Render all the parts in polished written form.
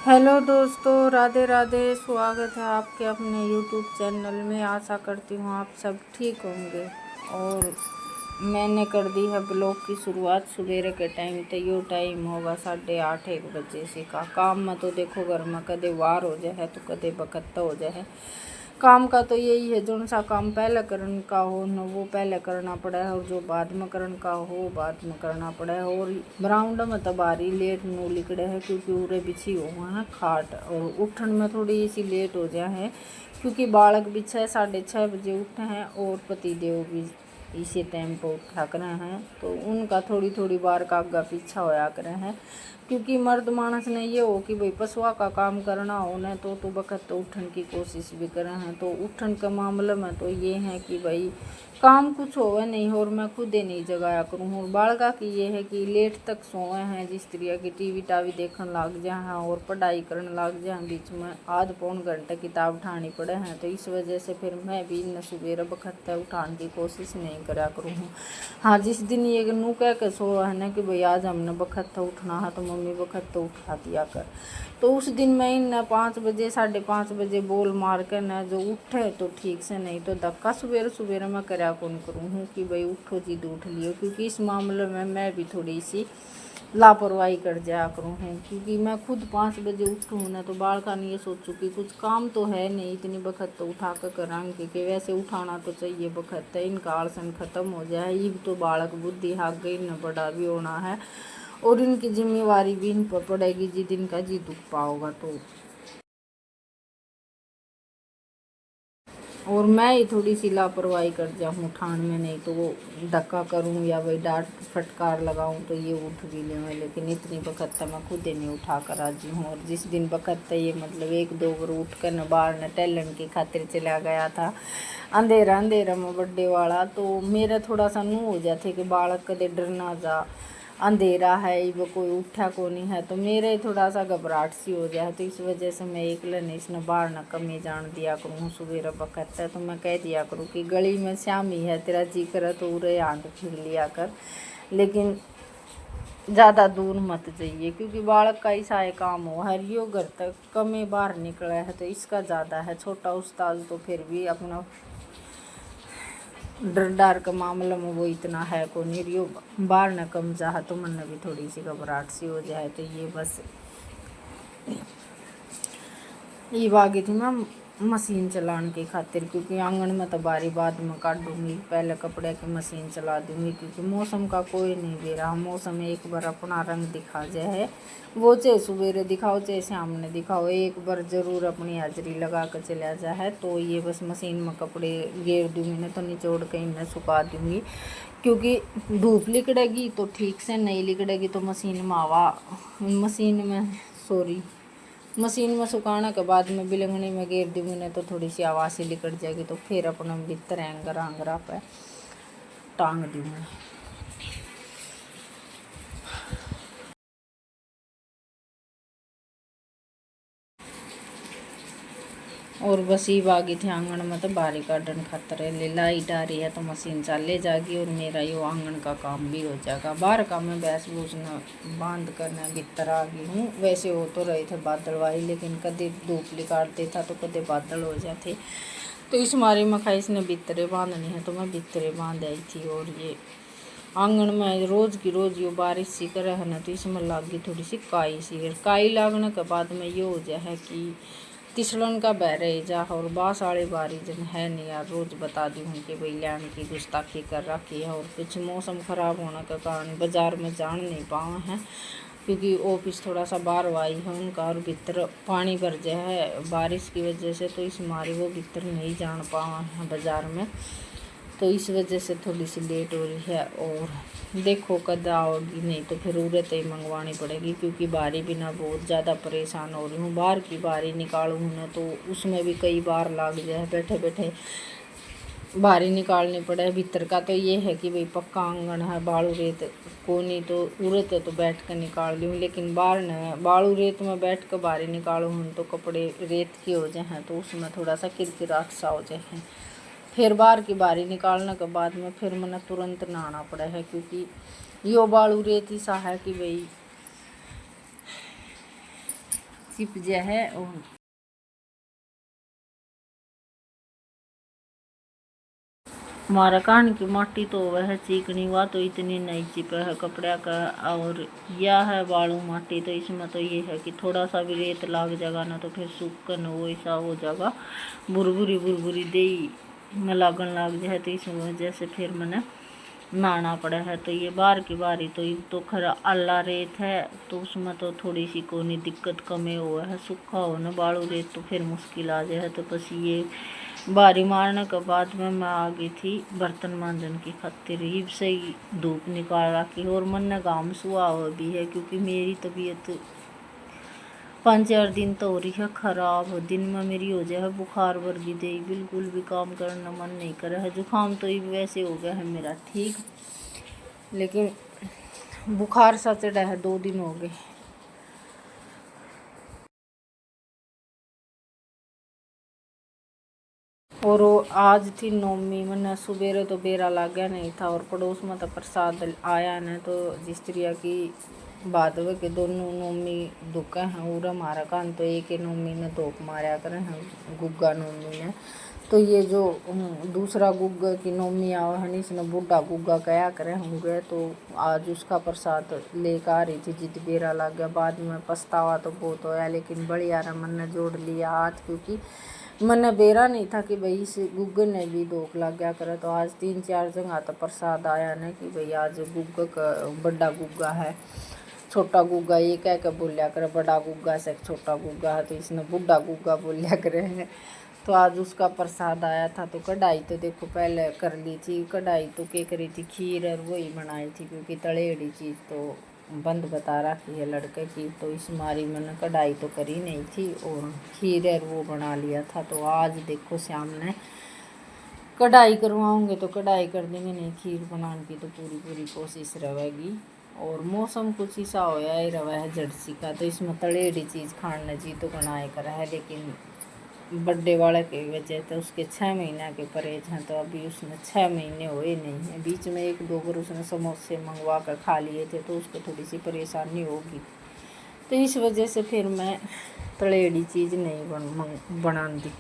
Hello दोस्तों, राधे राधे। स्वागत है आपके अपने यूट्यूब चैनल में। आशा करती हूँ आप सब ठीक होंगे। और मैंने कर दी है ब्लॉग की शुरुआत सवेरे के टाइम। तो यो टाइम होगा 8:30-1 बजे से का काम में। तो देखो घर में कदे वार हो जाए तो कदे बकत्ता हो जाए। काम का तो यही है, जो सा काम पहले करने का हो न वो पहले करना पड़ा है, और जो बाद में करने का हो बाद में करना पड़ा है। और ग्राउंड में तो बारी लेट नो लिकड़े है, क्योंकि उरे बिछी हुआ है खाट। और उठन में थोड़ी सी लेट हो जाए है, क्योंकि बालक भी 6-6:30 बजे उठे हैं, और पति देव भी इसी टाइम पर उठा करे हैं। तो उनका थोड़ी थोड़ी बार का आगा पीछा होया करे हैं, क्योंकि मर्द मानस ने ये हो कि भाई पशुआ का काम करना हो न तो वक़्त तो उठन की कोशिश भी करें हैं। तो उठन के मामले में तो ये है कि भाई काम कुछ होवे नहीं, और मैं खुद ही नहीं जगाया करूँ। और बालका की ये है कि लेट तक सोए हैं, जिस तरह की टीवी टावी देखने लग जाए हैं और पढ़ाई करने लग जाए, बीच में आध पौन घंटे किताब उठानी पड़े हैं। तो इस वजह से फिर मैं भी न सवेरे वक़्त उठाने की कोशिश नहीं करा करूँ। हाँ, जिस दिन ये नू कह के सो है ना कि भाई आज हमने वक़्त उठना है, तो मम्मी वक़्त तो उठा दिया कर। तो उस दिन मैं न 5 बजे 5:30 बजे बोल मार कर न जो उठे तो ठीक से, नहीं तो धक्का सवेरे सवेरे मैं करया कौन करूँ हूँ कि भाई उठो जिद उठ लियो। क्योंकि इस मामले में मैं भी थोड़ी सी लापरवाही कर जाया करूँ हूँ, क्योंकि मैं खुद 5 बजे उठूँ ना तो बालका ने ये सोचूँ कि कुछ काम तो है नहीं, इतनी वक़्त तो उठा कर करांगे कि वैसे उठाना तो चाहिए वक़्त है, इनका आलसन ख़त्म हो जाए। ये तो बालक बुद्धि हाक गई न, बड़ा भी होना है और इनकी जिम्मेवारी भी इन पर पड़ेगी जिस इनका जी दुख पाओगा तो। और मैं ही थोड़ी सी लापरवाही कर जाऊँ ठान में, नहीं तो वो धक्का करूँ या वही डांट फटकार लगाऊँ तो ये उठ भी लें। लेकिन इतनी वक़्त मैं खुद ही नहीं उठा कर राजी हूँ। और जिस दिन वक़्त ये मतलब 1-2 बार उठ कर न बाहर न टहलन की खातिर चला गया था अंधेरा अंधेरा में बर्थडे वाला, तो मेरा थोड़ा सा नू हो जाते कि बालक कदे डर ना जा, अंधेरा है वो कोई उठा को नहीं है, तो मेरे थोड़ा सा घबराहट सी हो जाए। तो इस वजह से मैं एक नहीं इसने बाहर न कमी जान दिया करूँ सवेरे वक़्त है। तो मैं कह दिया करूँ कि गली में श्यामी है, तेरा जी करे तो उरे आंट फिर लिया कर, लेकिन ज़्यादा दूर मत जाइए, क्योंकि बालक का ऐसा है काम हो हरियो घर तक कमी बाहर निकला है। तो इसका ज़्यादा है, छोटा उस्ताद तो फिर भी अपना डर डार के मामले में वो इतना है को निरियो बाहर न कम जा, तो मन भी थोड़ी सी घबराहट सी हो जाए। तो ये बस ये बागी थी मैं मशीन चलाने की खातिर, क्योंकि आंगन में तो बारी बाद में काटूँगी, पहले कपड़े की मशीन चला दूँगी। क्योंकि मौसम का कोई नहीं दे रहा, मौसम एक बार अपना रंग दिखा जाए, वो चाहे सवेरे दिखाओ चाहे शाम ने दिखाओ, एक बार ज़रूर अपनी हाजिरी लगा कर चला जाए। तो ये बस मशीन में कपड़े घेर दूँगी, ना तो निचोड़ के इन्हें सुखा दूँगी। क्योंकि धूप लिकड़ेगी तो ठीक से, नहीं लिकड़ेगी तो मशीन में सुखाने के बाद में बिलंगनी में घेर दूँगी, ना तो थोड़ी सी आवाज़ ही लिकट जाएगी, तो फिर अपना भीतर एंगरा पे टांग दूँगी। और बस ये बागी थे आंगन में, तो बारी गार्डन खातर ले लाइट आ रही है तो मशीन चाले जाएगी, और मेरा यो आंगन का काम भी हो जाएगा। बाहर का मैं भैंस भूसना बांध करना भीतर आ गई हूँ। वैसे हो तो रहे थे बादलवाई, लेकिन कदे धूप निकालते था तो कदे बादल हो जाते, तो इस मारी में खाई इसने भीतरे बांधनी है, तो मैं भीतरे बांध आई थी। और ये आंगन में रोज़ की रोज़ यो बारिश सी करे है ना, तो इसमें लाग गई थोड़ी सी काई सी। काई लागने के बाद में ये हो जाए कि तिसलन का बह रहे जा, और बास वाली बारी जन है नहीं यार, रोज़ बता दी हूँ कि भाई लैंड की गुस्ताखी कर रखी है। और कुछ मौसम ख़राब होने के कारण बाज़ार में जान नहीं पाए हैं, क्योंकि ऑफिस थोड़ा सा बाहर आई है उनका, और भीतर पानी भर जाए है बारिश की वजह से, तो इस मारी वो भीतर नहीं जान पाए हैं बाज़ार में। तो इस वजह से थोड़ी सी लेट हो रही है। और देखो कद आओगी, नहीं तो फिर उरत ही मंगवानी पड़ेगी, क्योंकि बारी भी ना बहुत ज़्यादा परेशान हो रही हूँ। बाहर की बारी निकालूँ ना तो उसमें भी कई बार लग जाए, बैठे बैठे बारी निकालनी पड़े। भीतर का तो ये है कि भाई पक्का आंगन है, बालू रेत को नहीं तो उरत है तो बैठ कर निकाल दूँ, लेकिन बाहर न बालू रेत में बैठ कर बारी निकालूँ तो कपड़े रेत के हो जाए, तो उसमें थोड़ा सा किरकिराट सा हो जाए। फिर बाहर की बारी निकालने के बाद में फिर मैंने तुरंत नहाना पड़ा है, क्योंकि यो बालू रेत सा है कि भाई चिप जा है। और हमारा कान की माटी तो वह चिकनी हुआ तो इतनी नहीं चिप है कपड़ा का। और यह है बालू माटी, तो इसमें तो ये है कि थोड़ा सा भी रेत लाग जाएगा ना तो फिर सूखन वो ऐसा हो जाएगा, बुरबुरी दे में लागन लाग जाए। तो इस वजह से फिर मैंने नहाना पड़ा है। तो ये बार की बारी तो खरा अल्लाह रेत है, तो उसमें तो थोड़ी सी कोनी दिक्कत कमे हुआ है। सूखा हो ना बालू रेत तो फिर मुश्किल आ जाए। तो बस ये बारी मारने के बाद में मैं आ गई थी बर्तन मांजन की खातिर। ईब से ही धूप निकाल रखी और मन ने गाम सुहा हुआ भी है, क्योंकि मेरी तबीयत 5-4 दिन तो हो रही है ख़राब। दिन में मेरी हो जाए है बुखार वर्गी दे, बिल्कुल भी काम करना मन नहीं कर रहा है। जुकाम तो ये वैसे हो गया है मेरा ठीक, लेकिन बुखार सा चढ़ा है 2 दिन हो गए। और वो आज थी नौमी, मैंने सुबेरे तो बेरा लाग गया नहीं था। और पड़ोस में तो प्रसाद आया न, तो जिस तरह की भादव के दोनों नौमी दुका हैं और हमारा कान तो एक ही नौमी में धोख मारा करे हैं गुग्गा नौमी में। तो ये जो दूसरा गुग्गा की नौमी आवा है इसमें बूढ़ा गुग्गा कया करे होंगे। तो आज उसका प्रसाद लेकर आ रही थी, जिद बेरा लग गया। बाद में पछतावा तो बहुत होया, लेकिन बढ़िया रहा मन ने जोड़ लिया हाथ, क्योंकि मन बेरा नहीं था कि भाई इस गुग्गे ने भी धोख लग गया करे। तो आज 3-4 जगह तो प्रसाद आया ना कि भाई आज गुग्गा का बड़ा गुग्गा है, छोटा गुग्गा ये कह के बोलिया करे बड़ा गुग्गा से छोटा गुग्गा है, तो इसने बूढ़ा गुग्गा बोलिया करे है। तो आज उसका प्रसाद आया था। तो कढ़ाई तो देखो पहले कर ली थी, कढ़ाई तो क्या करी थी खीर और वही बनाई थी, क्योंकि तलेड़ी चीज़ तो बंद बता रखी है लड़के की। तो इस मारी मैंने कढ़ाई तो करी नहीं थी और खीर और वो बना लिया था। तो आज देखो शाम ने कढ़ाई करवाऊँगे तो कढ़ाई कर देंगे, नहीं खीर बनाने की तो पूरी कोशिश रहेगी। और मौसम कुछ ऐसा होया ही रहा है जर्सी का, तो इसमें तलेड़ी चीज़ खाने जी तो बनाए कर है। लेकिन बर्थडे वाले की वजह से उसके 6 महीने के परहेज हैं, तो अभी उसने 6 महीने हुए नहीं हैं। बीच में 1-2 बार उसने समोसे मंगवा कर खा लिए थे, तो उसको थोड़ी सी परेशानी होगी। तो इस वजह से फिर मैं तलेड़ी चीज़ नहीं बना दी।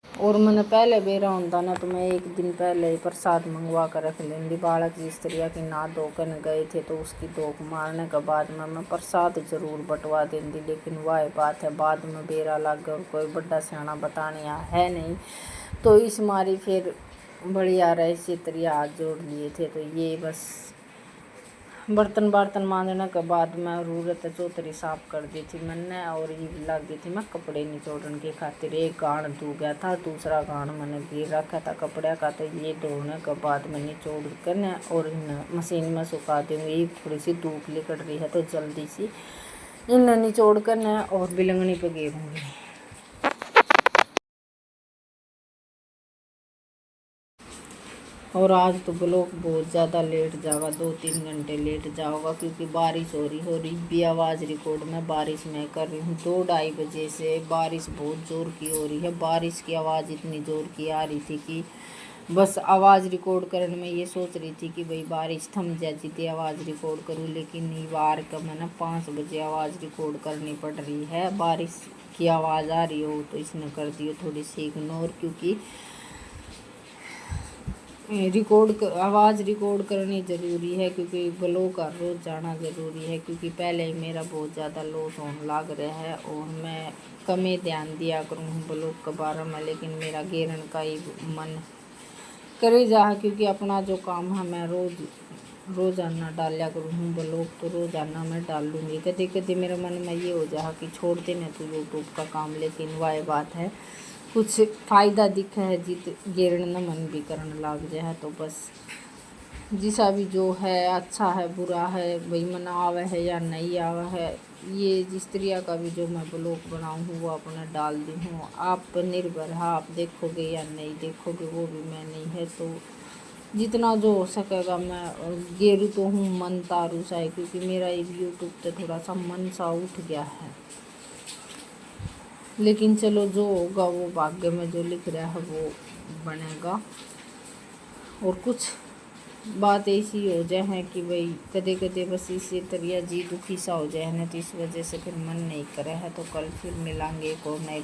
और मैंने पहले बेरा होता ना तो मैं 1 दिन पहले ही प्रसाद मंगवा कर रख लेंगी। बालक जिस तरह की ना धोकर गए थे, तो उसकी धोख मारने के बाद में मैं प्रसाद ज़रूर बंटवा देंगी। लेकिन वह बात है बाद में बेरा लग गया और कोई बड़ा सियाना बताने है नहीं, तो इस मारी फिर बढ़िया रहे इसी तरह हाथ जोड़ लिए थे। तो ये बस बर्तन मांजने के बाद मैं रूरत चौतरी साफ कर दी थी मैंने। और ये लग गई थी मैं कपड़े निचोड़ने की खातिर। एक गाढ़ धो गया था, दूसरा गाढ़ मैंने गिर रखा था कपड़े का। तो ये धोने के बाद मैं निचोड़ कर न और मशीन में सुखा दूँगी। थोड़ी सी धूप निकल रही है तो जल्दी सी इन्हें निचोड़ कर न और बिलंगनी पे गिरूँगी। और आज तो ब्लॉक बहुत ज़्यादा लेट जाएगा, 2-3 घंटे लेट जाओगा, क्योंकि बारिश हो रही भी आवाज़ रिकॉर्ड में बारिश में कर रही हूँ। 2-2:30 बजे से बारिश बहुत ज़ोर की हो रही है। बारिश की आवाज़ इतनी ज़ोर की आ रही थी कि बस आवाज़ रिकॉर्ड करने में ये सोच रही थी कि भाई बारिश थम जाती थी आवाज़ रिकॉर्ड करूँ। लेकिन बार का मैंने 5 बजे आवाज़ रिकॉर्ड करनी पड़ रही है। बारिश की आवाज़ आ रही हो तो इसने कर दी हो थोड़ी सी इग्नोर, क्योंकि आवाज़ रिकॉर्ड करनी ज़रूरी है, क्योंकि ब्लॉक का रोज़ जाना ज़रूरी है। क्योंकि पहले ही मेरा बहुत ज़्यादा लॉस होने लग रहा है और मैं कम ध्यान दिया करूँ ब्लॉक के बारे में। लेकिन मेरा गेरन का ही मन करे जा, क्योंकि अपना जो काम है मैं रोज़ाना डालिया करूँ ब्लॉग। तो रोज़ाना मैं डाल लूँगी। कभी कभी मेरे मन में ये हो जा कि छोड़ देना तो यूट्यूब का काम। लेकिन वह बात है कुछ फ़ायदा दिखा है जित गेरन न मन भी करने लग जाए। तो बस जिसा भी जो है अच्छा है बुरा है भाई मन आवे है या नहीं आवे है, ये जिस तरह का भी जो मैं ब्लॉग बनाऊँ हूँ वो अपना डाल दी हूँ। आप पर निर्भर है, आप देखोगे या नहीं देखोगे वो भी मैं नहीं है। तो जितना जो हो सकेगा मैं गेरू तो हूँ मन तारू सा है, क्योंकि मेरा एक यूट्यूब पे थोड़ा सा मन सा उठ गया है। लेकिन चलो जो होगा वो भाग्य में जो लिख रहा है वो बनेगा। और कुछ बात ऐसी हो जाए है कि भाई कदे कदे बस इसी तरह जी दुखी सा हो जाए है ना, तो इस वजह से फिर मन नहीं करे है। तो कल फिर मिलांगे एक और नए